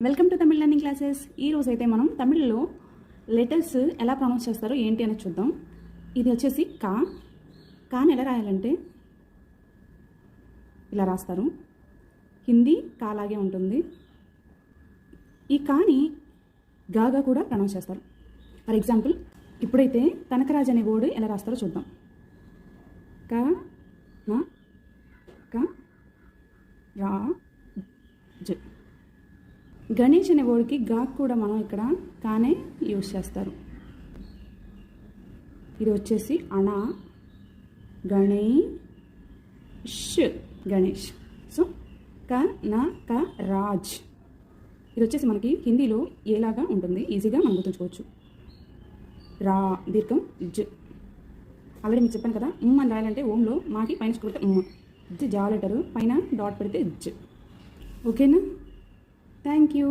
Welcome to Tamil learning classes. ఈరోజు అయితే మనం తమిళ్లో లెటర్స్ ఎలా ప్రొనౌన్స్ చేస్తారో ఏంటి అని చూద్దాం. ఇది వచ్చేసి కాని ఎలా రాయాలంటే ఇలా రాస్తారు. హిందీ కాలాగే ఉంటుంది. ఈ కాని గాగా కూడా ప్రొనౌన్స్ చేస్తారు. ఫర్ ఎగ్జాంపుల్ ఇప్పుడైతే కనకరాజ్ అనే వర్డ్ ఎలా రాస్తారో చూద్దాం. రా జ. గణేష్ అనే వర్డ్కి గా కూడా మనం ఇక్కడ కానే యూజ్ చేస్తారు. ఇది వచ్చేసి అణ గణేష్. సో రాజ్. ఇది వచ్చేసి మనకి హిందీలో ఏలాగా ఉంటుంది, ఈజీగా మనం గుర్తుంచుకోవచ్చు. రా దీర్ఘం జ. ఆల్రెడీ మీకు చెప్పాను కదా, అని రాయాలంటే ఓంలో మాకి పైన పెడితే జ, జా లెటరు పైన డాట్ పెడితే జ. ఓకేనా? Thank you.